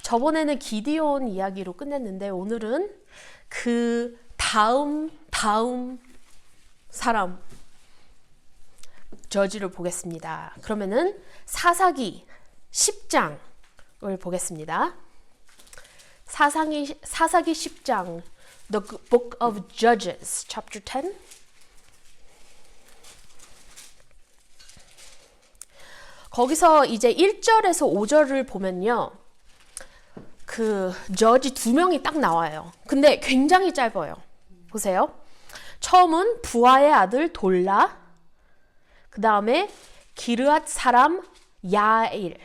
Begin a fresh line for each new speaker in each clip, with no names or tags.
저번에는 기디온 이야기로 끝냈는데 오늘은 그 다음 사람 저지를 보겠습니다. 그러면은 사사기 10장을 보겠습니다. 사사기 10장 The Book of Judges chapter 10. 거기서 이제 1절에서 5절을 보면요. 그 저지 2명이 딱 나와요. 근데 굉장히 짧아요. 보세요. 처음은 부하의 아들 돌라, 그 다음에 기르앗 사람 야일.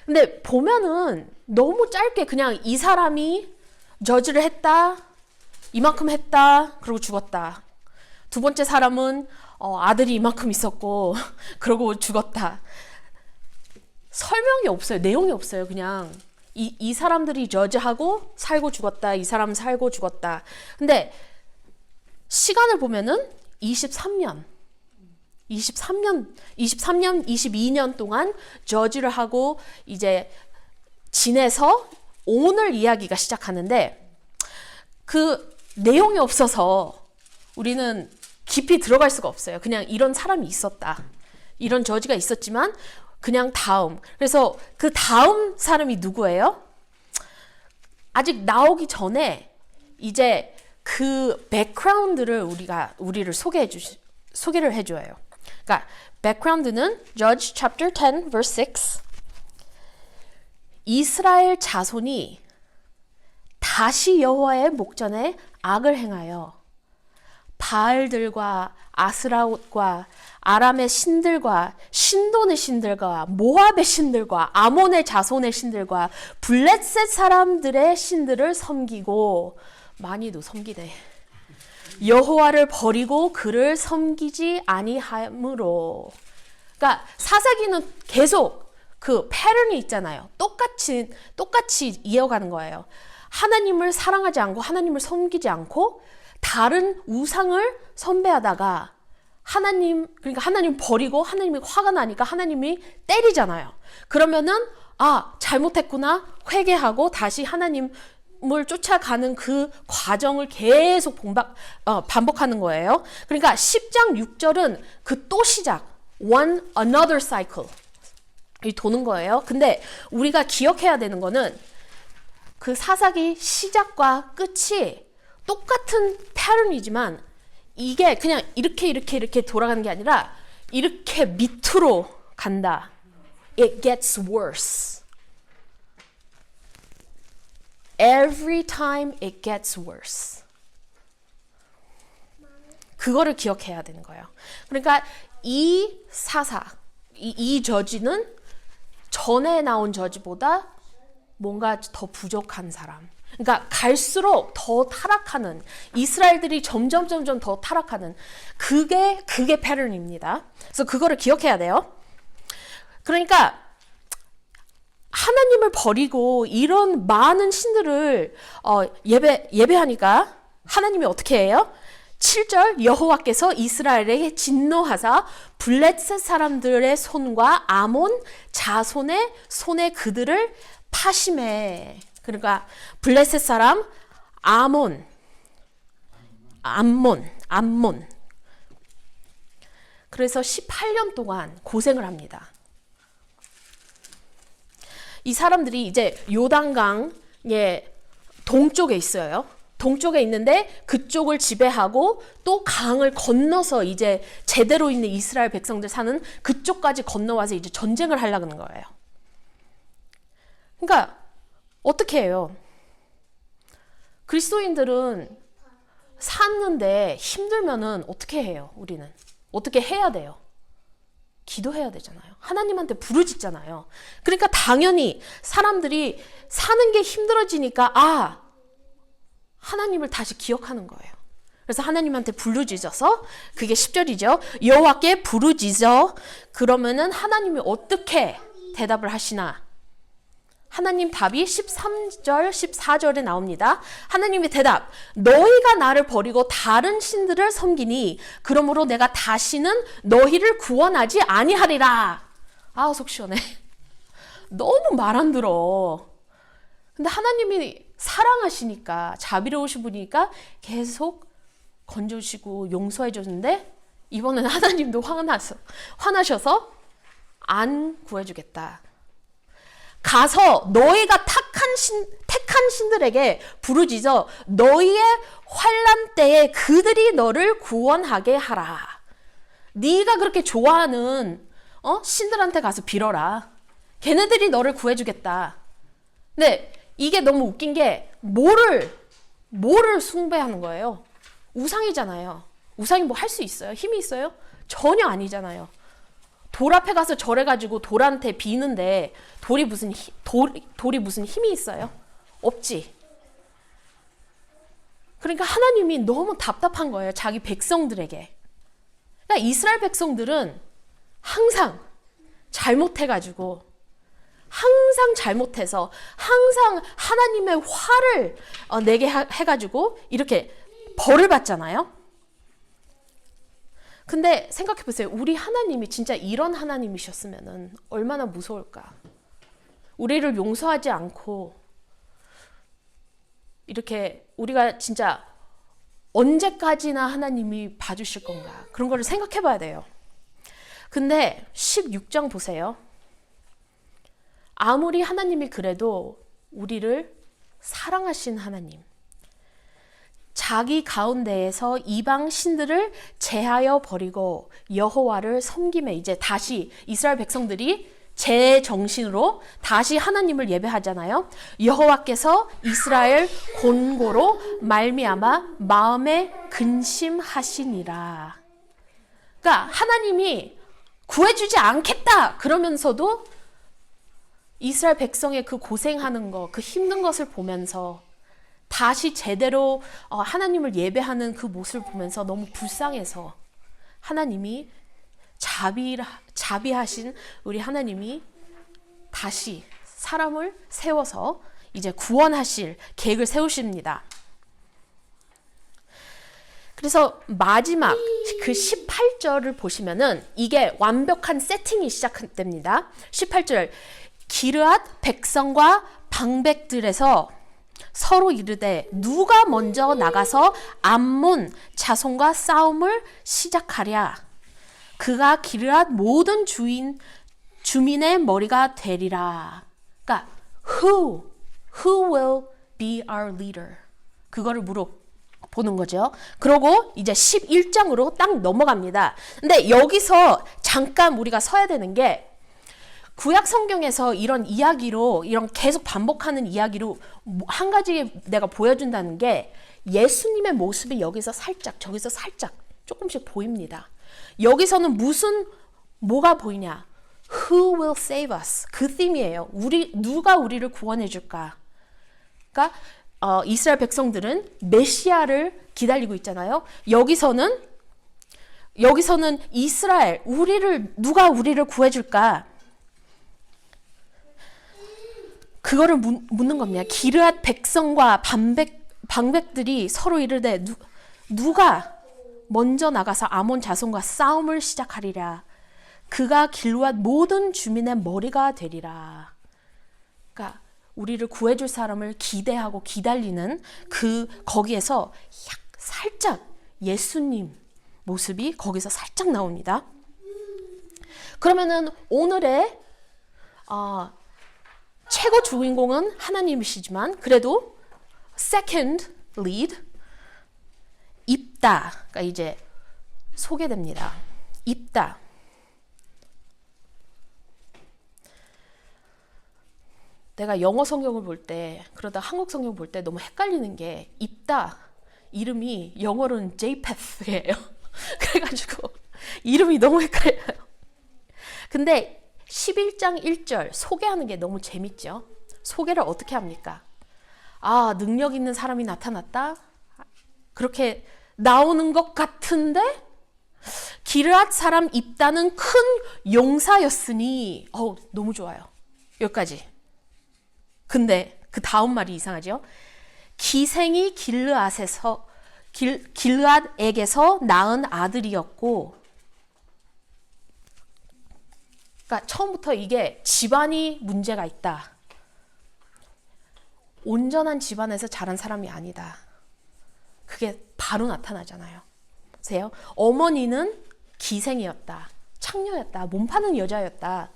근데 보면은 너무 짧게 그냥 이 사람이 저지를 했다, 이만큼 했다, 그러고 죽었다. 두 번째 사람은 아들이 이만큼 있었고 그러고 죽었다. 설명이 없어요. 내용이 없어요. 그냥 이 사람들이 저지하고 살고 죽었다. 이 사람 살고 죽었다. 근데 시간을 보면은 23년, 22년 동안 저지를 하고 이제 지내서 오늘 이야기가 시작하는데 그 내용이 없어서 우리는 깊이 들어갈 수가 없어요. 그냥 이런 사람이 있었다. 이런 저지가 있었지만 그냥 다음. 그래서 그 다음 사람이 누구예요? 아직 나오기 전에 이제 그 백그라운드를 우리를 소개를 해줘요. 그러니까 백그라운드는 Judge chapter 10 verse 6. 이스라엘 자손이 다시 여호와의 목전에 악을 행하여 바알들과 아스라롯과 아람의 신들과 신돈의 신들과 모압의 신들과 아몬의 자손의 신들과 블레셋 사람들의 신들을 섬기고 많이도 섬기네. 여호와를 버리고 그를 섬기지 아니함으로. 그러니까 사사기는 계속 그 패턴이 있잖아요. 똑같이 이어가는 거예요. 하나님을 사랑하지 않고 하나님을 섬기지 않고 다른 우상을 숭배하다가 그러니까 하나님 버리고 하나님이 화가 나니까 하나님이 때리잖아요. 그러면은 잘못했구나 회개하고 다시 하나님을 쫓아가는 그 과정을 계속 반복하는 거예요. 그러니까 10장 6절은 그 또 시작 another cycle 이 도는 거예요. 근데 우리가 기억해야 되는 거는 그 사사기 시작과 끝이 똑같은 패턴이지만 이게 그냥 이렇게 돌아가는 게 아니라 이렇게 밑으로 간다. It gets worse. Every time it gets worse. 그거를 기억해야 되는 거예요. 그러니까 이 저지는 전에 나온 저지보다 뭔가 더 부족한 사람. 그러니까 갈수록 더 타락하는, 이스라엘들이 점점 더 타락하는 그게 패턴입니다. 그래서 그거를 기억해야 돼요. 그러니까 하나님을 버리고 이런 많은 신들을 예배하니까 하나님이 어떻게 해요? 7절 여호와께서 이스라엘에게 진노하사 블레셋 사람들의 손과 아몬 자손의 손에 그들을 파심해. 그러니까 블레셋 사람 암몬. 그래서 18년 동안 고생을 합니다. 이 사람들이 이제 요단강의 동쪽에 있어요. 동쪽에 있는데 그쪽을 지배하고 또 강을 건너서 이제 제대로 있는 이스라엘 백성들 사는 그쪽까지 건너와서 이제 전쟁을 하려고 하는 거예요. 그러니까 어떻게 해요? 그리스도인들은 샀는데 힘들면은 어떻게 해요? 우리는 어떻게 해야 돼요? 기도해야 되잖아요. 하나님한테 부르짖잖아요. 그러니까 당연히 사람들이 사는 게 힘들어지니까 하나님을 다시 기억하는 거예요. 그래서 하나님한테 부르짖어서 그게 10절이죠. 여호와께 부르짖어. 그러면은 하나님이 어떻게 대답을 하시나? 하나님 답이 13절, 14절에 나옵니다. 하나님의 대답. 너희가 나를 버리고 다른 신들을 섬기니 그러므로 내가 다시는 너희를 구원하지 아니하리라. 속 시원해. 너무 말 안 들어. 근데 하나님이 사랑하시니까, 자비로우신 분이니까 계속 건져주시고 용서해 줬는데, 이번엔 하나님도 화나셔서 안 구해주겠다. 가서 너희가 택한 신들에게 부르짖어 너희의 환난 때에 그들이 너를 구원하게 하라. 네가 그렇게 좋아하는 신들한테 가서 빌어라. 걔네들이 너를 구해주겠다. 근데 이게 너무 웃긴 게 뭐를 숭배하는 거예요? 우상이잖아요. 우상이 뭐 할 수 있어요? 힘이 있어요? 전혀 아니잖아요. 돌 앞에 가서 절해가지고 돌한테 비는데 돌이 무슨 힘이 있어요? 없지. 그러니까 하나님이 너무 답답한 거예요. 자기 백성들에게. 그러니까 이스라엘 백성들은 항상 잘못해가지고, 항상 잘못해서, 항상 하나님의 화를 내게 해가지고 이렇게 벌을 받잖아요. 근데 생각해 보세요. 우리 하나님이 진짜 이런 하나님이셨으면 얼마나 무서울까. 우리를 용서하지 않고 이렇게 우리가 진짜 언제까지나 하나님이 봐주실 건가. 그런 거를 생각해 봐야 돼요. 근데 16장 보세요. 아무리 하나님이 그래도 우리를 사랑하신 하나님, 자기 가운데에서 이방 신들을 제하여 버리고 여호와를 섬김에, 이제 다시 이스라엘 백성들이 제 정신으로 다시 하나님을 예배하잖아요. 여호와께서 이스라엘 곤고로 말미암아 마음에 근심하시니라. 그러니까 하나님이 구해주지 않겠다 그러면서도 이스라엘 백성의 그 고생하는 거, 그 힘든 것을 보면서 다시 제대로 하나님을 예배하는 그 모습을 보면서 너무 불쌍해서 하나님이 자비하신 우리 하나님이 다시 사람을 세워서 이제 구원하실 계획을 세우십니다. 그래서 마지막 그 18절을 보시면은 이게 완벽한 세팅이 시작됩니다. 18절, 기르앗 백성과 방백들에서 서로 이르되 누가 먼저 나가서 암몬 자손과 싸움을 시작하랴. 그가 기르앗 모든 주민의 머리가 되리라. 그러니까 who will be our leader? 그거를 물어보는 거죠. 그러고 이제 11장으로 딱 넘어갑니다. 근데 여기서 잠깐 우리가 서야 되는 게, 구약 성경에서 이런 이야기로, 이런 계속 반복하는 이야기로 한 가지 내가 보여준다는 게, 예수님의 모습이 여기서 살짝, 저기서 살짝 조금씩 보입니다. 여기서는 뭐가 보이냐? Who will save us? 그 팀이에요. 누가 우리를 구원해 줄까? 그러니까 이스라엘 백성들은 메시아를 기다리고 있잖아요. 여기서는 이스라엘, 누가 우리를 구해 줄까? 그거를 묻는 겁니다. 기르앗 백성과 방백들이 서로 이르되 누가 먼저 나가서 아몬 자손과 싸움을 시작하리라. 그가 길앗 모든 주민의 머리가 되리라. 그러니까 우리를 구해줄 사람을 기대하고 기다리는 거기에서 살짝 예수님 모습이 거기서 살짝 나옵니다. 그러면은 오늘의 최고 주인공은 하나님이시지만 그래도 second lead, 입다가 이제 소개됩니다. 입다. 내가 영어 성경을 볼 때, 그러다 한국 성경 볼 때 너무 헷갈리는 게, 입다 이름이 영어로는 제이페스예요. 그래가지고 이름이 너무 헷갈려요. 근데 11장 1절 소개하는 게 너무 재밌죠. 소개를 어떻게 합니까? 능력 있는 사람이 나타났다? 그렇게 나오는 것 같은데, 기르앗 사람 입다는 큰 용사였으니, 너무 좋아요. 여기까지. 근데 그 다음 말이 이상하죠? 기생이 길르앗에게서 낳은 아들이었고, 그러니까 처음부터 이게 집안이 문제가 있다. 온전한 집안에서 자란 사람이 아니다. 그게 바로 나타나잖아요. 보세요. 어머니는 기생이었다. 창녀였다. 몸 파는 여자였다.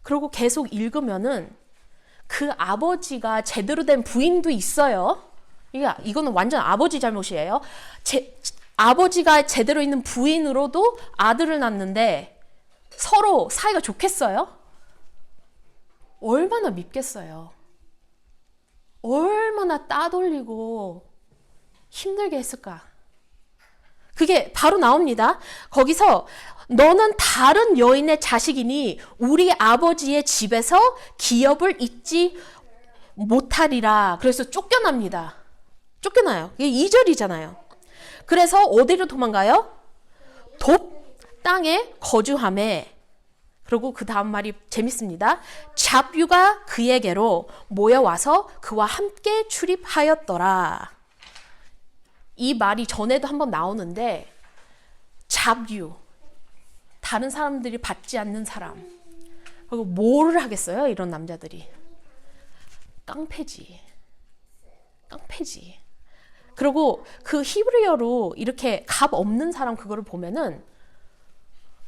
그리고 계속 읽으면은 그 아버지가 제대로 된 부인도 있어요. 이거는 완전 아버지 잘못이에요. 아버지가 제대로 있는 부인으로도 아들을 낳는데 서로 사이가 좋겠어요? 얼마나 밉겠어요. 얼마나 따돌리고 힘들게 했을까. 그게 바로 나옵니다. 거기서 너는 다른 여인의 자식이니 우리 아버지의 집에서 기업을 잊지 못하리라. 그래서 쫓겨납니다. 쫓겨나요. 이게 2절이잖아요. 그래서 어디로 도망가요? 돕 땅에 거주하매. 그리고 그 다음 말이 재밌습니다. 잡유가 그에게로 모여와서 그와 함께 출입하였더라. 이 말이 전에도 한번 나오는데 잡유, 다른 사람들이 받지 않는 사람. 그리고 뭐를 하겠어요? 이런 남자들이. 깡패지. 그리고 그 히브리어로 이렇게 값 없는 사람 그거를 보면은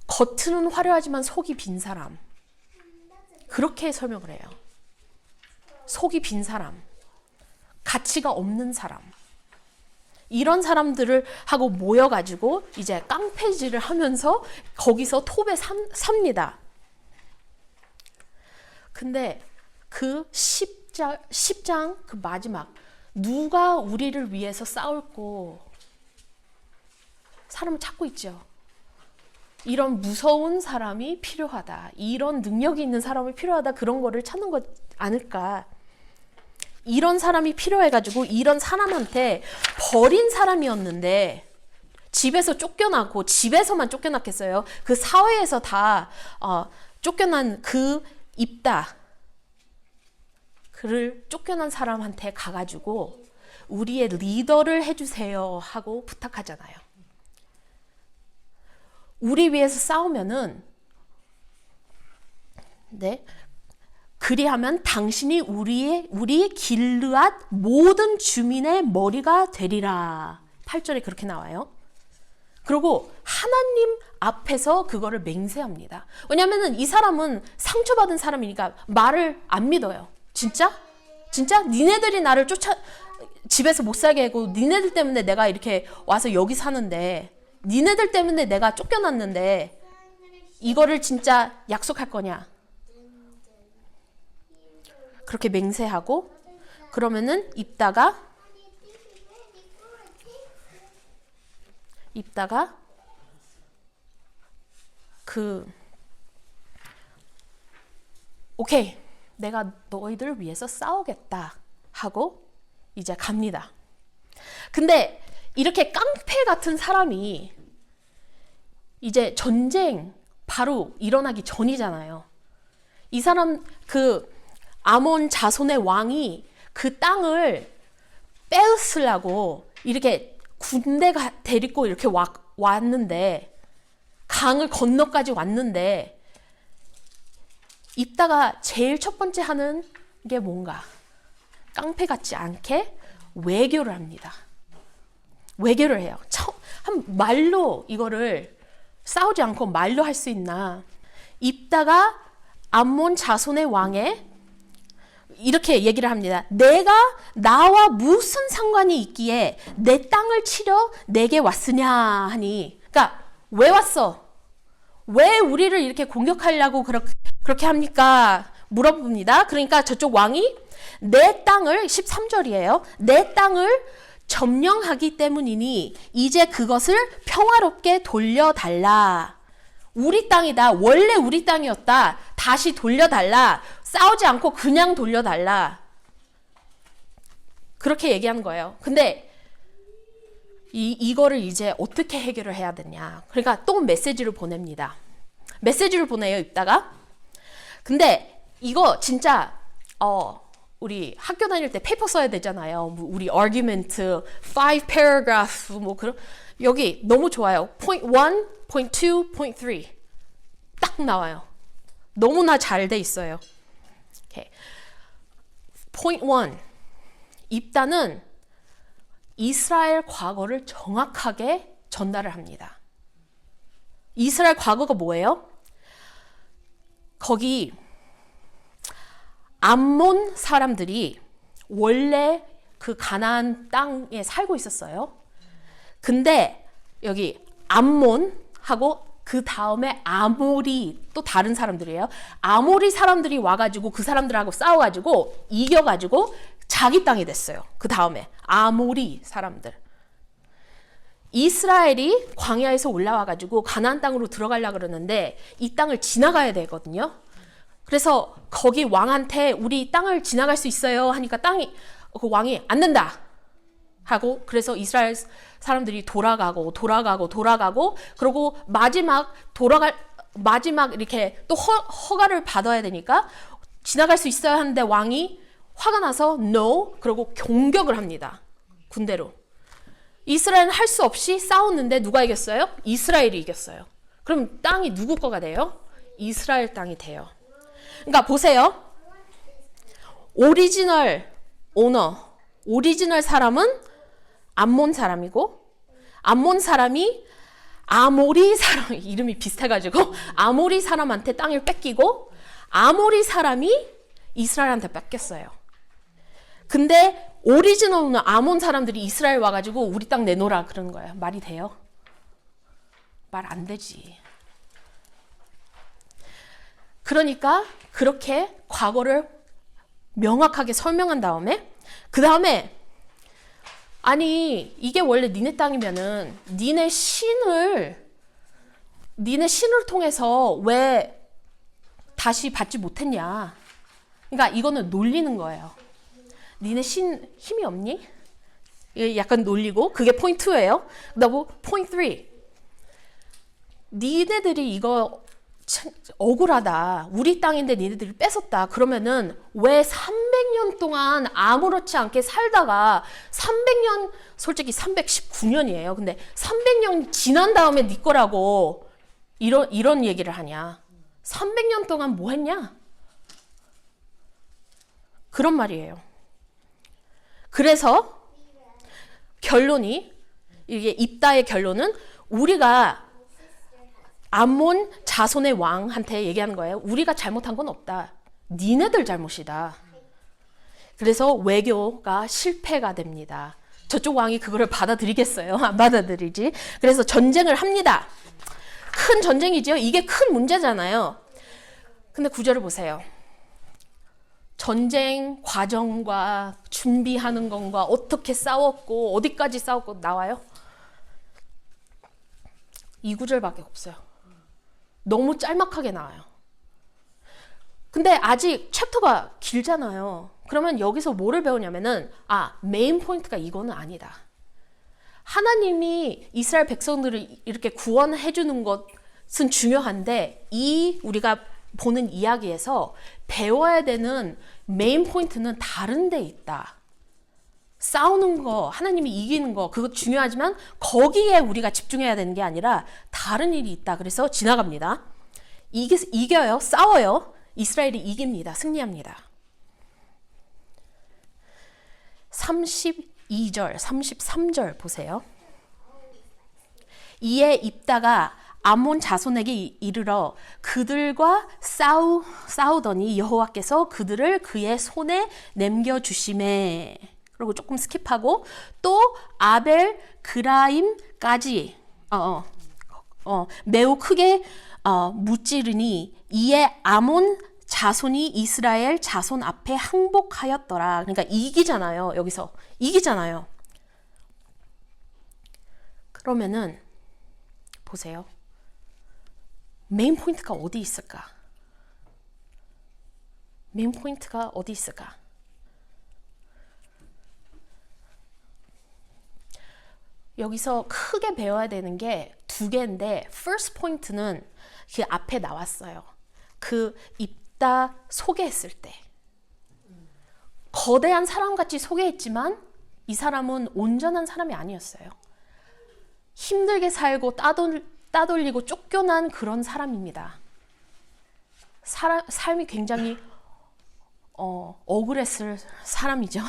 겉은 화려하지만 속이 빈 사람. 그렇게 설명을 해요. 속이 빈 사람. 가치가 없는 사람. 이런 사람들을 하고 모여가지고 이제 깡패질을 하면서 거기서 톱에 삽니다. 근데 그 10장 그 마지막 누가 우리를 위해서 싸울고 사람을 찾고 있죠. 이런 무서운 사람이 필요하다. 이런 능력이 있는 사람이 필요하다. 그런 거를 찾는 거 아닐까. 이런 사람이 필요해가지고 이런 사람한테 버린 사람이었는데 집에서 쫓겨나고 집에서만 쫓겨났겠어요. 그 사회에서 다 쫓겨난 그 입다. 그를 쫓겨난 사람한테 가가지고 우리의 리더를 해주세요 하고 부탁하잖아요. 우리 위해서 싸우면은 네. 그리하면 당신이 우리 길르앗 모든 주민의 머리가 되리라. 8절에 그렇게 나와요. 그리고 하나님 앞에서 그거를 맹세합니다. 왜냐하면 이 사람은 상처받은 사람이니까 말을 안 믿어요. 진짜? 니네들이 나를 집에서 못 살게 하고 니네들 때문에 내가 이렇게 와서 여기 사는데 니네들 때문에 내가 쫓겨났는데 이거를 진짜 약속할 거냐? 그렇게 맹세하고 그러면은 입다가 오케이 내가 너희들을 위해서 싸우겠다 하고 이제 갑니다. 근데 이렇게 깡패 같은 사람이 이제 전쟁 바로 일어나기 전이잖아요. 이 사람 아몬 자손의 왕이 그 땅을 빼앗으려고 이렇게 군대가 데리고 이렇게 왔는데 강을 건너까지 왔는데 입다가 제일 첫 번째 하는 게 뭔가 깡패 같지 않게 외교를 합니다. 외교를 해요. 한 말로 이거를 싸우지 않고 말로 할 수 있나. 입다가 암몬 자손의 왕에 이렇게 얘기를 합니다. 내가 나와 무슨 상관이 있기에 내 땅을 치려 내게 왔으냐 하니. 그러니까 왜 왔어? 왜 우리를 이렇게 공격하려고 그렇게 합니까? 물어봅니다. 그러니까 저쪽 왕이 내 땅을 13절이에요. 내 땅을 점령하기 때문이니 이제 그것을 평화롭게 돌려달라. 우리 땅이다. 원래 우리 땅이었다. 다시 돌려달라. 싸우지 않고 그냥 돌려달라. 그렇게 얘기하는 거예요. 근데 이거를 이제 어떻게 해결을 해야 되냐. 그러니까 또 메시지를 보냅니다. 메시지를 보내요, 입다가. 근데 이거 진짜 우리 학교 다닐 때 페이퍼 써야 되잖아요. 우리 argument, 5 paragraph 뭐 그런 여기 너무 좋아요. point 1, point 2, point 3. 딱 나와요. 너무나 잘 돼 있어요. 오케이. Point 1. 입다는 이스라엘 과거를 정확하게 전달을 합니다. 이스라엘 과거가 뭐예요? 거기 암몬 사람들이 원래 그 가나안 땅에 살고 있었어요. 근데 여기 암몬하고 그 다음에 아모리, 또 다른 사람들이에요. 아모리 사람들이 와가지고 그 사람들하고 싸워가지고 이겨가지고 자기 땅이 됐어요. 그 다음에 아모리 사람들. 이스라엘이 광야에서 올라와가지고 가나안 땅으로 들어가려고 그러는데 이 땅을 지나가야 되거든요. 그래서 거기 왕한테 우리 땅을 지나갈 수 있어요 하니까 그 왕이 안 된다 하고, 그래서 이스라엘 사람들이 돌아가고 그러고 마지막 이렇게 또 허가를 받아야 되니까 지나갈 수 있어야 하는데 왕이 화가 나서 no, 그러고 공격을 합니다. 군대로. 이스라엘은 할 수 없이 싸웠는데 누가 이겼어요? 이스라엘이 이겼어요. 그럼 땅이 누구 거가 돼요? 이스라엘 땅이 돼요. 그러니까 보세요. 오리지널 사람은 암몬 사람이고, 암몬 사람이 아모리 사람, 이름이 비슷해가지고 아모리 사람한테 땅을 뺏기고, 아모리 사람이 이스라엘한테 뺏겼어요. 근데 오리지널은 아몬 사람들이 이스라엘 와가지고 우리 땅 내놓으라 그러는 거예요. 말이 돼요? 말 안 되지. 그러니까 그렇게 과거를 명확하게 설명한 다음에, 그 다음에 아니 이게 원래 니네 땅이면은 니네 신을 통해서 왜 다시 받지 못했냐. 그러니까 이거는 놀리는 거예요. 니네 신 힘이 없니? 약간 놀리고, 그게 포인트 2예요. 그다음 포인트 3. 니네들이 이거 억울하다. 우리 땅인데 니네들이 뺏었다. 그러면은 왜 300년 동안 아무렇지 않게 살다가 300년, 솔직히 319년이에요. 근데 300년 지난 다음에 네 거라고 이런 얘기를 하냐. 300년 동안 뭐 했냐? 그런 말이에요. 그래서 결론이, 이게 입다의 결론은 우리가 암몬 자손의 왕한테 얘기하는 거예요. 우리가 잘못한 건 없다. 니네들 잘못이다. 그래서 외교가 실패가 됩니다. 저쪽 왕이 그거를 받아들이겠어요? 안 받아들이지. 그래서 전쟁을 합니다. 큰 전쟁이죠. 이게 큰 문제잖아요. 근데 구절을 보세요. 전쟁 과정과 준비하는 건가, 어떻게 싸웠고 어디까지 싸웠고 나와요? 이 구절밖에 없어요. 너무 짤막하게 나와요. 근데 아직 챕터가 길잖아요. 그러면 여기서 뭐를 배우냐면은 메인 포인트가 이거는 아니다. 하나님이 이스라엘 백성들을 이렇게 구원해 주는 것은 중요한데, 이 우리가 보는 이야기에서 배워야 되는 메인 포인트는 다른 데 있다. 싸우는 거, 하나님이 이기는 거, 그거 중요하지만 거기에 우리가 집중해야 되는 게 아니라 다른 일이 있다. 그래서 지나갑니다. 이겨요. 싸워요. 이스라엘이 이깁니다. 승리합니다. 32절, 33절 보세요. 이에 입다가 암몬 자손에게 이르러 그들과 싸우더니 여호와께서 그들을 그의 손에 넘겨주시매. 그리고 조금 스킵하고 또 아벨 그라임까지 매우 크게 무찌르니 이에 암몬 자손이 이스라엘 자손 앞에 항복하였더라. 그러니까 이기잖아요. 여기서 이기잖아요. 그러면은 보세요. 메인 포인트가 어디 있을까? 메인 포인트가 어디 있을까? 여기서 크게 배워야 되는 게 두 개인데, first point는 그 앞에 나왔어요. 그 입다 소개했을 때 거대한 사람같이 소개했지만 이 사람은 온전한 사람이 아니었어요. 힘들게 살고 따돌리고 쫓겨난 그런 사람입니다. 삶이 굉장히 억울했을 사람이죠.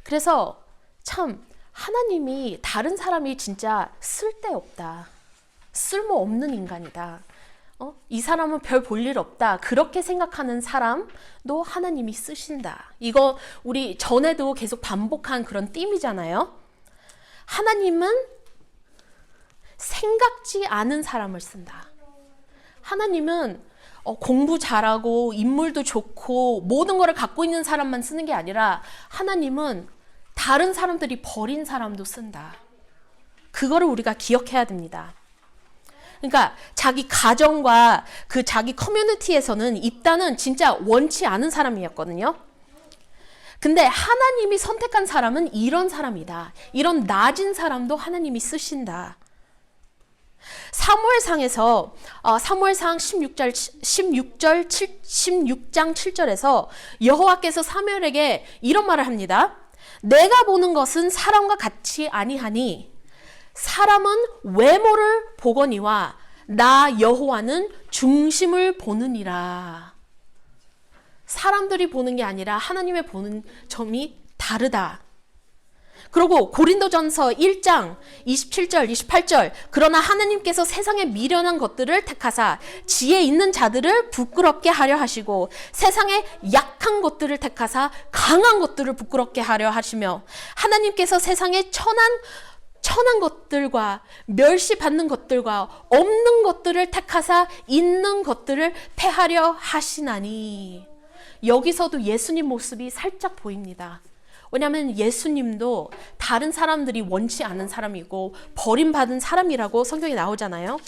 그래서 참 하나님이 다른 사람이 진짜 쓸데없다, 쓸모없는 인간이다, 이 사람은 별 볼 일 없다, 그렇게 생각하는 사람도 하나님이 쓰신다. 이거 우리 전에도 계속 반복한 그런 띠이잖아요. 하나님은 생각지 않은 사람을 쓴다. 하나님은 공부 잘하고 인물도 좋고 모든 것을 갖고 있는 사람만 쓰는 게 아니라 하나님은 다른 사람들이 버린 사람도 쓴다. 그거를 우리가 기억해야 됩니다. 그러니까 자기 가정과 그 자기 커뮤니티에서는 입다는 진짜 원치 않은 사람이었거든요. 근데 하나님이 선택한 사람은 이런 사람이다. 이런 낮은 사람도 하나님이 쓰신다. 사무엘상에서 사무엘상 16장 7절에서 여호와께서 사무엘에게 이런 말을 합니다. 내가 보는 것은 사람과 같이 아니하니 사람은 외모를 보거니와 나 여호와는 중심을 보느니라. 사람들이 보는 게 아니라 하나님의 보는 점이 다르다. 그리고 고린도전서 1장 27절 28절 그러나 하나님께서 세상에 미련한 것들을 택하사 지혜 있는 자들을 부끄럽게 하려 하시고 세상에 약한 것들을 택하사 강한 것들을 부끄럽게 하려 하시며 하나님께서 세상에 천한 것들과 멸시받는 것들과 없는 것들을 택하사 있는 것들을 패하려 하시나니. 여기서도 예수님 모습이 살짝 보입니다. 왜냐하면 예수님도 다른 사람들이 원치 않은 사람이고 버림받은 사람이라고 성경에 나오잖아요.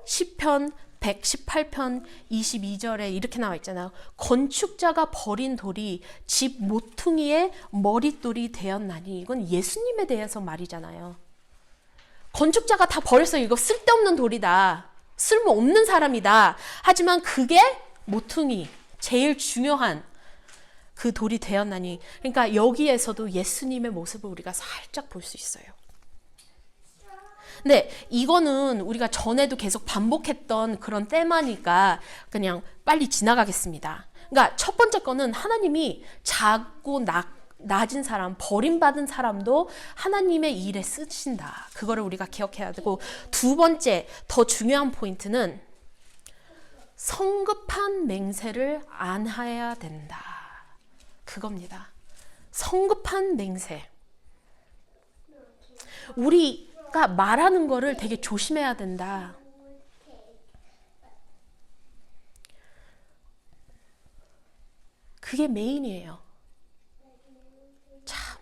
시편 118편 22절에 이렇게 나와 있잖아요. 건축자가 버린 돌이 집 모퉁이의 머릿돌이 되었나니. 이건 예수님에 대해서 말이잖아요. 건축자가 다 버렸어요. 이거 쓸데없는 돌이다, 쓸모없는 사람이다. 하지만 그게 모퉁이, 제일 중요한 그 돌이 되었나니. 그러니까 여기에서도 예수님의 모습을 우리가 살짝 볼 수 있어요. 근데 이거는 우리가 전에도 계속 반복했던 그런 때마니까 그냥 빨리 지나가겠습니다. 그러니까 첫 번째 거는 하나님이 작고 낮은 사람, 버림받은 사람도 하나님의 일에 쓰신다. 그거를 우리가 기억해야 되고, 두 번째 더 중요한 포인트는 성급한 맹세를 안 해야 된다. 그겁니다. 성급한 맹세. 우리가 말하는 거를 되게 조심해야 된다. 그게 메인이에요. 참,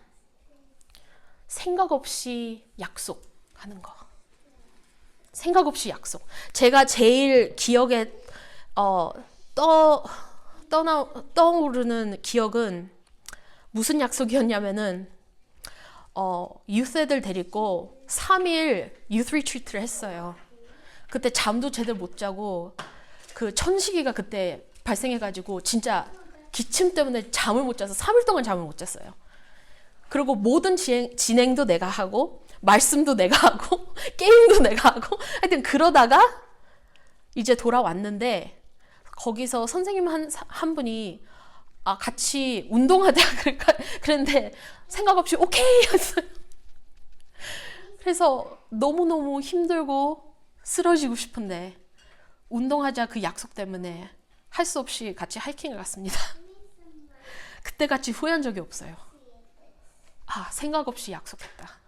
생각 없이 약속하는 거. 생각 없이 약속. 제가 제일 기억에 떠오르는 기억은 무슨 약속이었냐면은 유스 애들 데리고 3일 유스 리트리트를 했어요. 그때 잠도 제대로 못 자고 그 천식이가 그때 발생해가지고 진짜 기침 때문에 잠을 못 자서 3일 동안 잠을 못 잤어요. 그리고 모든 진행도 내가 하고 말씀도 내가 하고 게임도 내가 하고 하여튼 그러다가 이제 돌아왔는데 거기서 선생님 한 분이 같이 운동하자 그랬는데 생각 없이 오케이 했어요. 그래서 너무너무 힘들고 쓰러지고 싶은데 운동하자 그 약속 때문에 할 수 없이 같이 하이킹을 갔습니다. 그때같이 후회한 적이 없어요. 생각 없이 약속했다.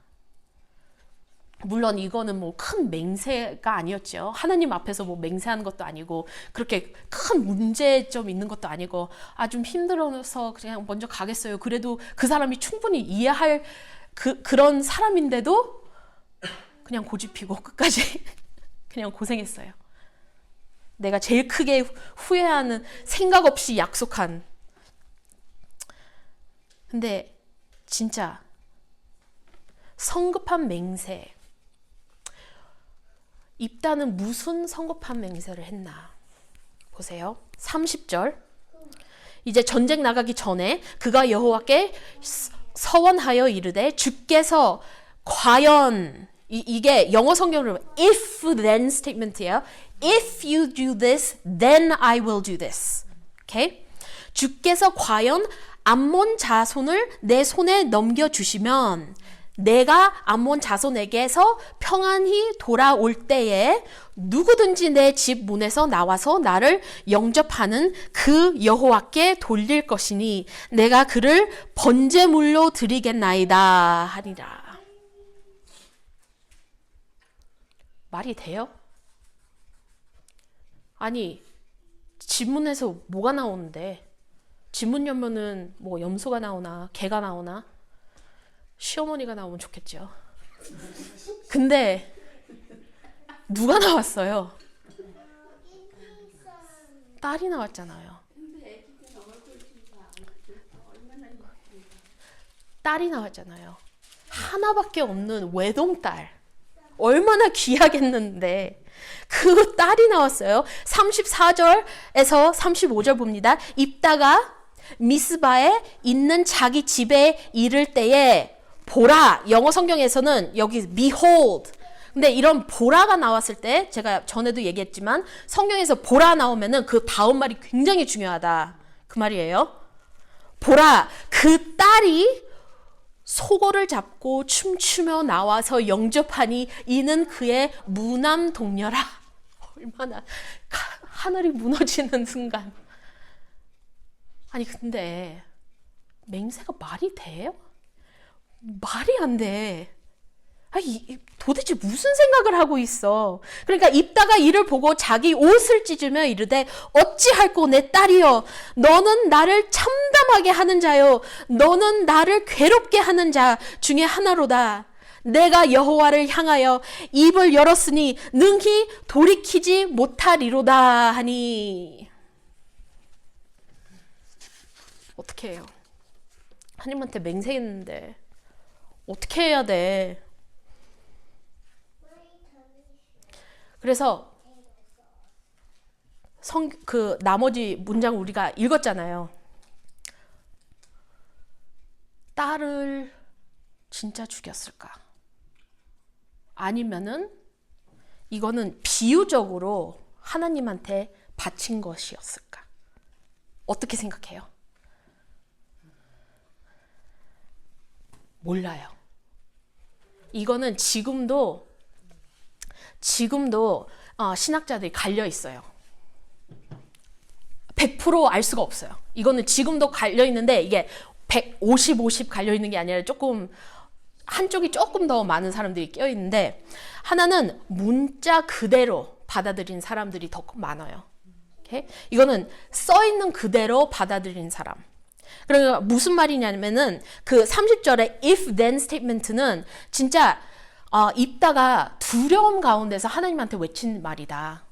물론 이거는 뭐 큰 맹세가 아니었죠. 하나님 앞에서 뭐 맹세하는 것도 아니고 그렇게 큰 문제점 있는 것도 아니고 좀 힘들어서 그냥 먼저 가겠어요. 그래도 그 사람이 충분히 이해할 그런 사람인데도 그냥 고집피고 끝까지 그냥 고생했어요. 내가 제일 크게 후회하는 생각 없이 약속한. 근데 진짜 성급한 맹세. 입다는 무슨 성급한 맹세를 했나? 보세요. 30절. 이제 전쟁 나가기 전에 그가 여호와께 서원하여 이르되 주께서 과연 이게 영어 성경으로 if then statement이에요. If you do this, then I will do this. 오케이? 주께서 과연 암몬 자손을 내 손에 넘겨주시면 내가 암몬 자손에게서 평안히 돌아올 때에 누구든지 내 집 문에서 나와서 나를 영접하는 그 여호와께 돌릴 것이니 내가 그를 번제물로 드리겠나이다 하리라. 말이 돼요? 아니, 집 문에서 뭐가 나오는데? 집 문 열면은 뭐 염소가 나오나 개가 나오나 시어머니가 나오면 좋겠죠. 근데 누가 나왔어요? 딸이 나왔잖아요. 딸이 나왔잖아요. 하나밖에 없는 외동딸. 얼마나 귀하겠는데 그 딸이 나왔어요. 34절에서 35절 봅니다. 입다가 미스바에 있는 자기 집에 이를 때에 보라, 영어 성경에서는 여기 behold. 근데 이런 보라가 나왔을 때 제가 전에도 얘기했지만 성경에서 보라 나오면은 그 다음 말이 굉장히 중요하다. 그 말이에요. 보라, 그 딸이 소고를 잡고 춤추며 나와서 영접하니 이는 그의 무남 동녀라. 얼마나 하늘이 무너지는 순간. 아니 근데 맹세가 말이 돼요? 말이 안 돼. 아니, 도대체 무슨 생각을 하고 있어? 그러니까 입다가 이를 보고 자기 옷을 찢으며 이르되 어찌할꼬 내 딸이여 너는 나를 참담하게 하는 자요 너는 나를 괴롭게 하는 자 중에 하나로다. 내가 여호와를 향하여 입을 열었으니 능히 돌이키지 못하리로다 하니. 어떻게 해요? 하나님한테 맹세했는데 어떻게 해야 돼? 그래서 그 나머지 문장 우리가 읽었잖아요. 딸을 진짜 죽였을까? 아니면은 이거는 비유적으로 하나님한테 바친 것이었을까? 어떻게 생각해요? 몰라요. 이거는 지금도 신학자들이 갈려 있어요. 100% 알 수가 없어요. 이거는 지금도 갈려 있는데 이게 150, 50 갈려 있는 게 아니라 조금 한쪽이 조금 더 많은 사람들이 껴 있는데 하나는 문자 그대로 받아들인 사람들이 더 많아요. 오케이? 이거는 써 있는 그대로 받아들인 사람. 그러니까 무슨 말이냐면은 그 30절의 if then statement는 진짜 입다가 두려움 가운데서 하나님한테 외친 말이다.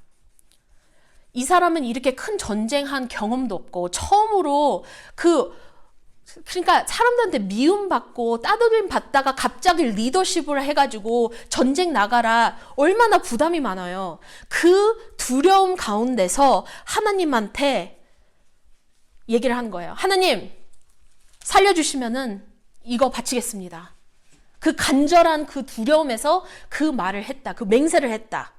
이 사람은 이렇게 큰 전쟁한 경험도 없고 처음으로 그러니까 사람들한테 미움받고 따돌림 받다가 갑자기 리더십을 해가지고 전쟁 나가라 얼마나 부담이 많아요. 그 두려움 가운데서 하나님한테 얘기를 하는 거예요. 하나님 살려주시면은 이거 바치겠습니다. 그 간절한 그 두려움에서 그 말을 했다. 그 맹세를 했다.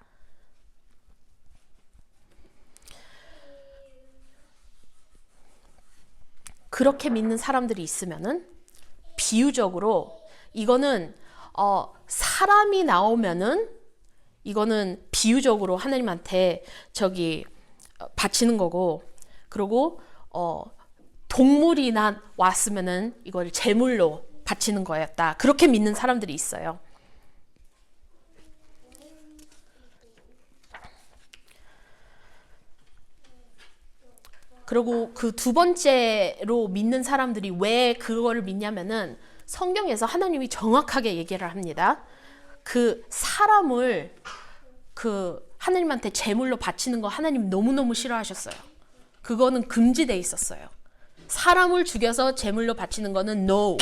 그렇게 믿는 사람들이 있으면은 비유적으로 이거는 사람이 나오면은 이거는 비유적으로 하나님한테 바치는 거고 그리고 동물이나 왔으면은 이걸 제물로 바치는 거였다. 그렇게 믿는 사람들이 있어요. 그리고 그 두 번째로 믿는 사람들이 왜 그거를 믿냐면은 성경에서 하나님이 정확하게 얘기를 합니다. 그 사람을 하나님한테 제물로 바치는 거 하나님 너무너무 싫어하셨어요. 그거는 금지돼 있었어요. 사람을 죽여서 제물로 바치는 거는 no.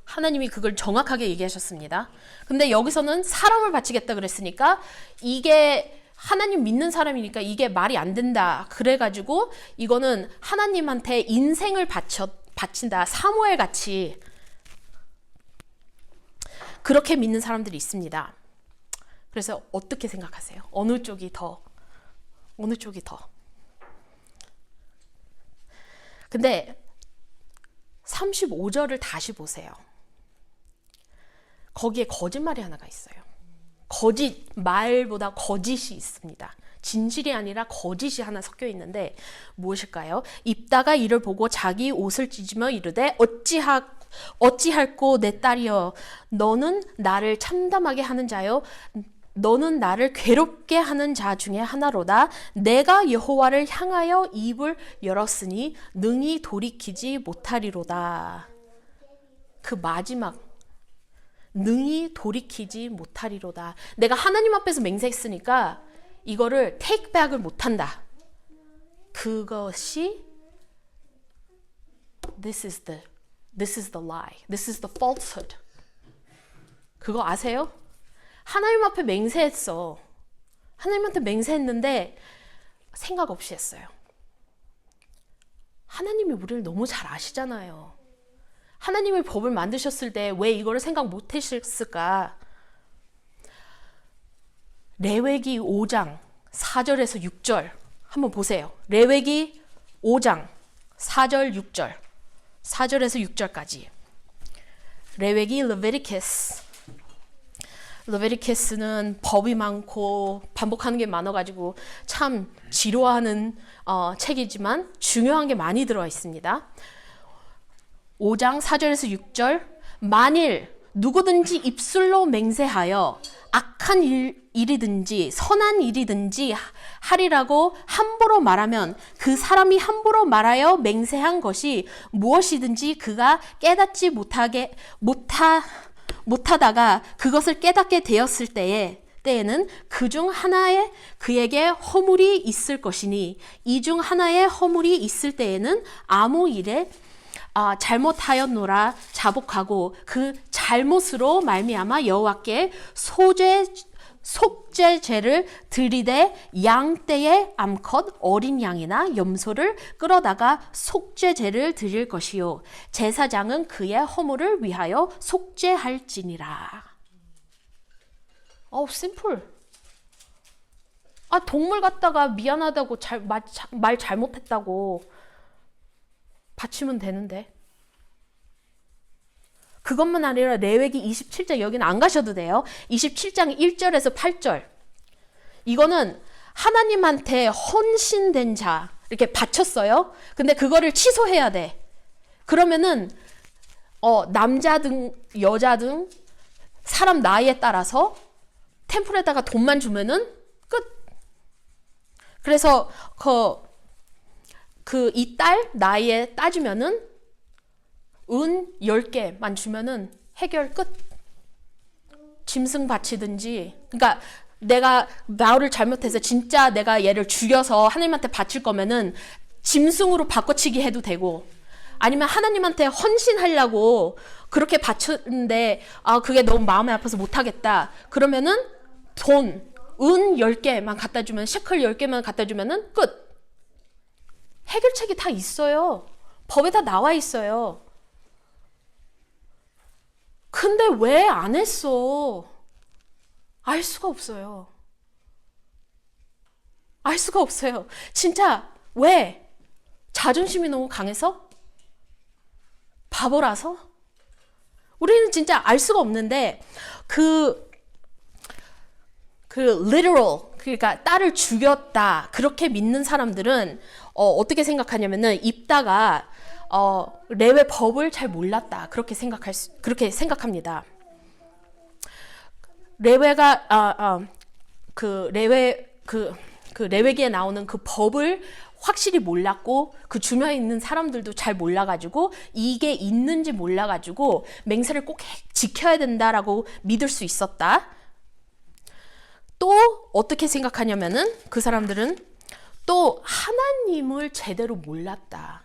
하나님이 그걸 정확하게 얘기하셨습니다. 근데 여기서는 사람을 바치겠다 그랬으니까 이게 하나님 믿는 사람이니까 이게 말이 안 된다. 그래가지고 이거는 하나님한테 인생을 바친다. 사무엘 같이 그렇게 믿는 사람들이 있습니다. 그래서 어떻게 생각하세요? 어느 쪽이 더? 근데 35절을 다시 보세요. 거기에 거짓말이 하나가 있어요. 말보다 거짓이 있습니다. 진실이 아니라 거짓이 하나 섞여 있는데 무엇일까요? 입다가 이를 보고 자기 옷을 찢으며 이르되 어찌할꼬 내 딸이여 너는 나를 참담하게 하는 자요 너는 나를 괴롭게 하는 자 중에 하나로다. 내가 여호와를 향하여 입을 열었으니 능히 돌이키지 못하리로다. 그 마지막 능히 돌이키지 못하리로다. 내가 하나님 앞에서 맹세했으니까 이거를 take back을 못한다. 그것이 this is the lie. This is the falsehood. 그거 아세요? 하나님 앞에 맹세했어. 하나님한테 맹세했는데 생각 없이 했어요. 하나님이 우리를 너무 잘 아시잖아요. 하나님의 법을 만드셨을 때 왜 이거를 생각 못 했을까? 레위기 5장 4절에서 6절 한번 보세요. 레위기 5장 4절 6절 4절에서 6절까지 레위기 레비티쿠스는 법이 많고 반복하는 게 많아가지고 참 지루하는 책이지만 중요한 게 많이 들어와 있습니다. 5장 4절에서 6절 만일 누구든지 입술로 맹세하여 악한 일이든지 선한 일이든지 하리라고 함부로 말하면 그 사람이 함부로 말하여 맹세한 것이 무엇이든지 그가 깨닫지 못하다가 그것을 깨닫게 되었을 때에는 그 중 하나에 그에게 허물이 있을 것이니 이 중 하나에 허물이 있을 때에는 아무 일에 잘못하였노라 자복하고 그 잘못으로 말미암아 여호와께 속죄제를 드리되 양떼의 암컷 어린 양이나 염소를 끌어다가 속죄제를 드릴 것이요 제사장은 그의 허물을 위하여 속죄할지니라. 심플. 동물 갖다가 미안하다고 말 잘못했다고 바치면 되는데. 그것만 아니라 레위기 27장 여기는 안 가셔도 돼요. 27장 1절에서 8절. 이거는 하나님한테 헌신된 자 이렇게 바쳤어요. 근데 그거를 취소해야 돼. 그러면은 남자든 여자든 사람 나이에 따라서 템플에다가 돈만 주면은 끝. 그래서 이 딸 나이에 따지면은 은 10개만 주면은 해결 끝. 짐승 바치든지. 그러니까 내가 나를 잘못해서 진짜 내가 얘를 죽여서 하나님한테 바칠 거면은 짐승으로 바꿔치기 해도 되고 아니면 하나님한테 헌신하려고 그렇게 바쳤는데 그게 너무 마음이 아파서 못하겠다. 그러면은 은 10개만 갖다 주면 셰클 10개만 갖다 주면은 끝. 해결책이 다 있어요. 법에 다 나와 있어요. 근데 왜 안 했어? 알 수가 없어요. 알 수가 없어요. 진짜 왜? 자존심이 너무 강해서? 바보라서? 우리는 진짜 알 수가 없는데 그 literal 그러니까 딸을 죽였다 그렇게 믿는 사람들은 어떻게 생각하냐면은 입다가 레위 법을 잘 몰랐다 그렇게 생각합니다. 레위가 레위기에 나오는 그 법을 확실히 몰랐고 그 주변에 있는 사람들도 잘 몰라가지고 이게 있는지 몰라가지고 맹세를 꼭 지켜야 된다라고 믿을 수 있었다. 또 어떻게 생각하냐면은 그 사람들은 또 하나님을 제대로 몰랐다.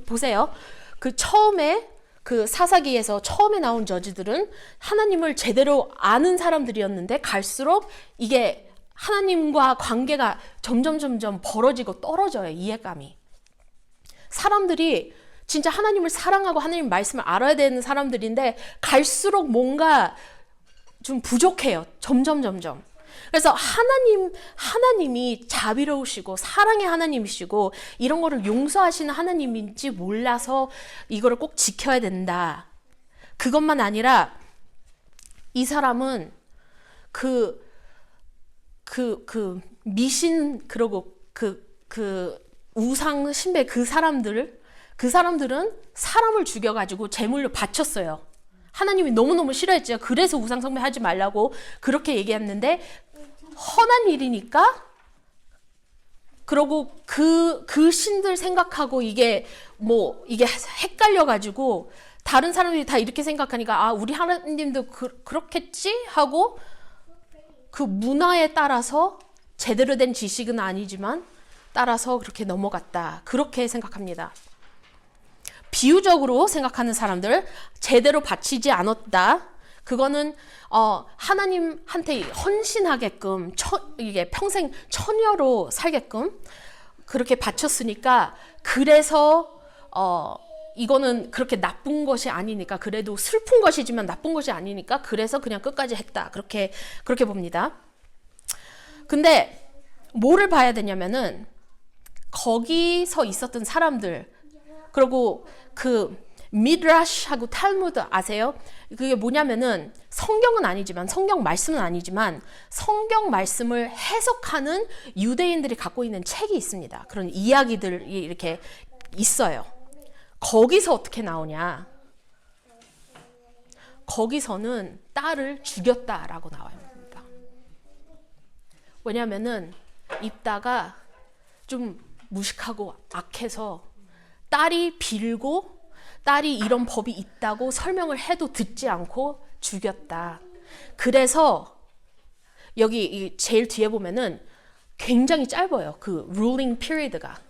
보세요. 그 처음에 그 사사기에서 처음에 나온 저지들은 하나님을 제대로 아는 사람들이었는데 갈수록 이게 하나님과 관계가 점점 벌어지고 떨어져요. 이해감이. 사람들이 진짜 하나님을 사랑하고 하나님 말씀을 알아야 되는 사람들인데 갈수록 뭔가 좀 부족해요. 점점. 그래서 하나님이 자비로우시고 사랑의 하나님이시고 이런 거를 용서하시는 하나님인지 몰라서 이거를 꼭 지켜야 된다. 그것만 아니라 이 사람은 미신, 그러고 우상 신배 그 사람들은 사람을 죽여가지고 제물로 바쳤어요. 하나님이 너무너무 싫어했죠. 그래서 우상 숭배하지 말라고 그렇게 얘기했는데 헌한 일이니까, 그러고 그 신들 생각하고 이게 헷갈려가지고 다른 사람들이 다 이렇게 생각하니까 아, 우리 하나님도 그렇겠지 하고 그 문화에 따라서 제대로 된 지식은 아니지만 따라서 그렇게 넘어갔다. 그렇게 생각합니다. 비유적으로 생각하는 사람들, 제대로 바치지 않았다. 그거는 하나님한테 헌신하게끔 이게 평생 처녀로 살게끔 그렇게 바쳤으니까, 그래서 이거는 그렇게 나쁜 것이 아니니까, 그래도 슬픈 것이지만 나쁜 것이 아니니까 그래서 그냥 끝까지 했다. 그렇게 봅니다. 근데 뭐를 봐야 되냐면은 거기서 있었던 사람들, 그리고 미드라시하고 탈무드 아세요? 그게 뭐냐면은 성경 말씀은 아니지만 성경 말씀을 해석하는 유대인들이 갖고 있는 책이 있습니다. 그런 이야기들이 이렇게 있어요. 거기서 어떻게 나오냐? 거기서는 딸을 죽였다라고 나옵니다. 왜냐면은 입다가 좀 무식하고 악해서 딸이 빌고 딸이 이런 법이 있다고 설명을 해도 듣지 않고 죽였다. 그래서 여기 제일 뒤에 보면은 굉장히 짧아요. 그 ruling period가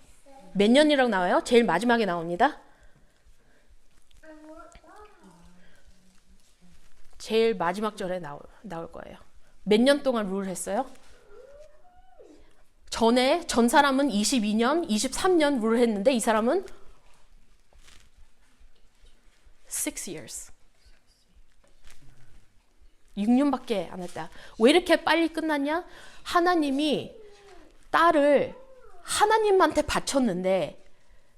몇 년이라고 나와요? 제일 마지막에 나옵니다. 제일 마지막 절에 나올 거예요. 몇 년 동안 룰을 했어요? 전 사람은 22년, 23년 룰을 했는데 이 사람은 6 years. 6년밖에 안 했다. 왜 이렇게 빨리 끝났냐? 하나님이 딸을 하나님한테 바쳤는데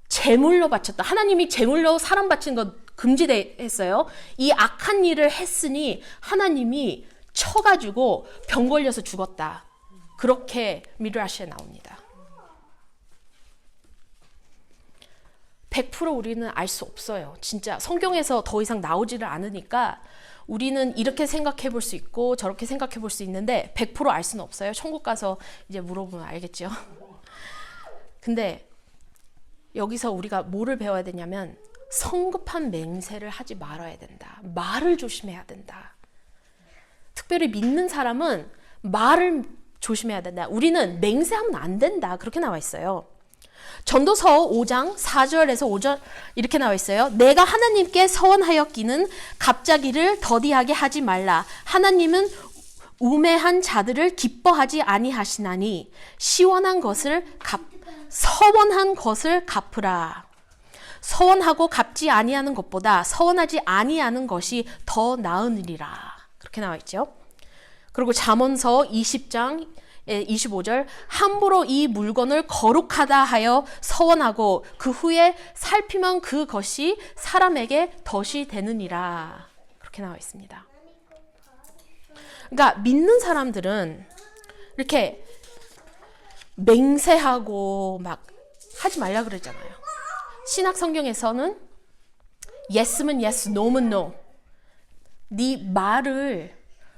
제물로 바쳤다. 하나님이 제물로 사람 바친 거 금지했어요. 이 악한 일을 했으니 하나님이 쳐가지고 병 걸려서 죽었다. 그렇게 미드라시에 나옵니다. 100% 우리는 알 수 없어요. 진짜 성경에서 더 이상 나오지를 않으니까 우리는 이렇게 생각해 볼 수 있고 저렇게 생각해 볼 수 있는데 100% 알 수는 없어요. 천국 가서 이제 물어보면 알겠죠. 근데 여기서 우리가 뭐를 배워야 되냐면 성급한 맹세를 하지 말아야 된다. 말을 조심해야 된다. 특별히 믿는 사람은 말을 조심해야 된다. 우리는 맹세하면 안 된다. 그렇게 나와 있어요. 전도서 5장 4절에서 5절 이렇게 나와 있어요. 내가 하나님께 서원하였기는 갑자기를 더디하게 하지 말라. 하나님은 우매한 자들을 기뻐하지 아니하시나니 서원한 것을 갚으라. 서원하고 갚지 아니하는 것보다 서원하지 아니하는 것이 더 나으니라. 그렇게 나와 있죠. 그리고 잠언서 20장 25절 함부로 이 물건을 거룩하다 하여 서원하고 그 후에 살피면 그것이 사람에게 덫이 되느니라. 그렇게 나와 있습니다. 그러니까 믿는 사람들은 이렇게 맹세하고 막 하지 말라 그러잖아요. 신약 성경에서는 yes면 yes, no면 no.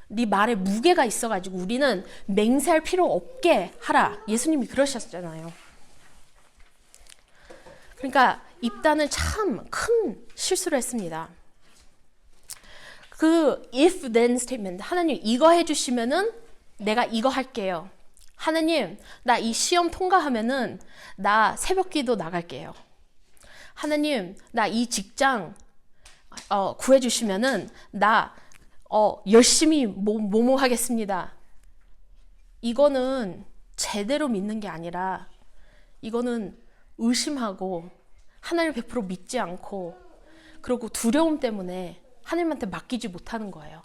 네 말에 무게가 있어가지고 우리는 맹세할 필요 없게 하라. 예수님이 그러셨잖아요. 그러니까 입다는 참 큰 실수를 했습니다. 그 if then statement, 하나님 이거 해주시면은 내가 이거 할게요. 하나님 나 이 시험 통과하면은 나 새벽기도 나갈게요. 하나님 나 이 직장 구해주시면은 나 열심히 뭐뭐 하겠습니다. 이거는 제대로 믿는 게 아니라 이거는 의심하고 하나님을 100% 믿지 않고 그리고 두려움 때문에 하나님한테 맡기지 못하는 거예요.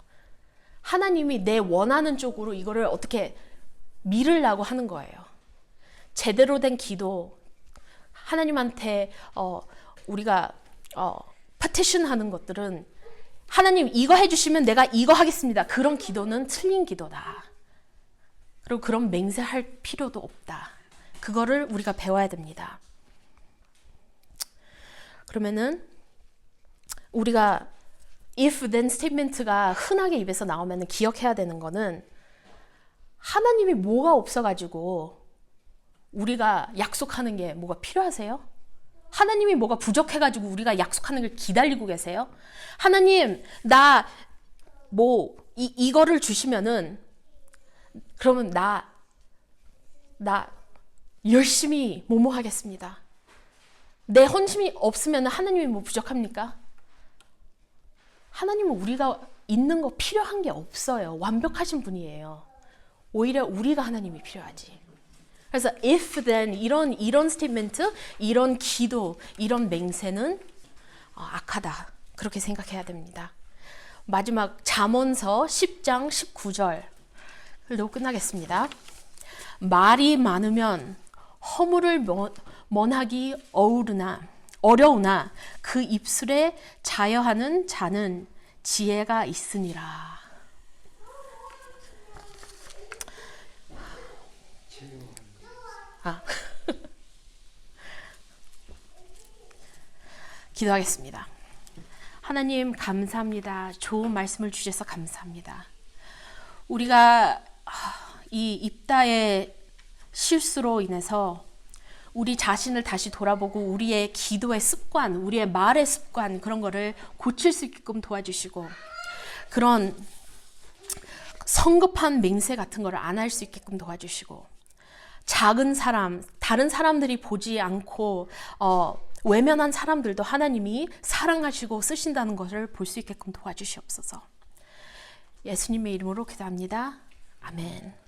하나님이 내 원하는 쪽으로 이거를 어떻게 미루려고 하는 거예요. 제대로 된 기도, 하나님한테 우리가 파티션 하는 것들은 하나님 이거 해주시면 내가 이거 하겠습니다. 그런 기도는 틀린 기도다. 그리고 그런 맹세할 필요도 없다. 그거를 우리가 배워야 됩니다. 그러면은 우리가 if then statement가 흔하게 입에서 나오면 기억해야 되는 거는 하나님이 뭐가 없어가지고 우리가 약속하는 게 뭐가 필요하세요? 하나님이 뭐가 부족해가지고 우리가 약속하는 걸 기다리고 계세요? 하나님 나 뭐 이거를 주시면은 그러면 나 열심히 뭐뭐 하겠습니다. 내 헌신이 없으면 하나님이 뭐 부족합니까? 하나님은 우리가 있는 거 필요한 게 없어요. 완벽하신 분이에요. 오히려 우리가 하나님이 필요하지. 그래서 if then 이런 스테이트먼트, 이런 기도, 이런 맹세는 악하다. 그렇게 생각해야 됩니다. 마지막 잠언서 10장 19절로 끝나겠습니다. 말이 많으면 허물을 면하기 어려우나 그 입술에 자여하는 자는 지혜가 있으니라. 기도하겠습니다. 하나님 감사합니다. 좋은 말씀을 주셔서 감사합니다. 우리가 이 입다의 실수로 인해서 우리 자신을 다시 돌아보고 우리의 기도의 습관, 우리의 말의 습관 그런 거를 고칠 수 있게끔 도와주시고 그런 성급한 맹세 같은 거를 안 할 수 있게끔 도와주시고 작은 사람, 다른 사람들이 보지 않고 외면한 사람들도 하나님이 사랑하시고 쓰신다는 것을 볼 수 있게끔 도와주시옵소서. 예수님의 이름으로 기도합니다. 아멘.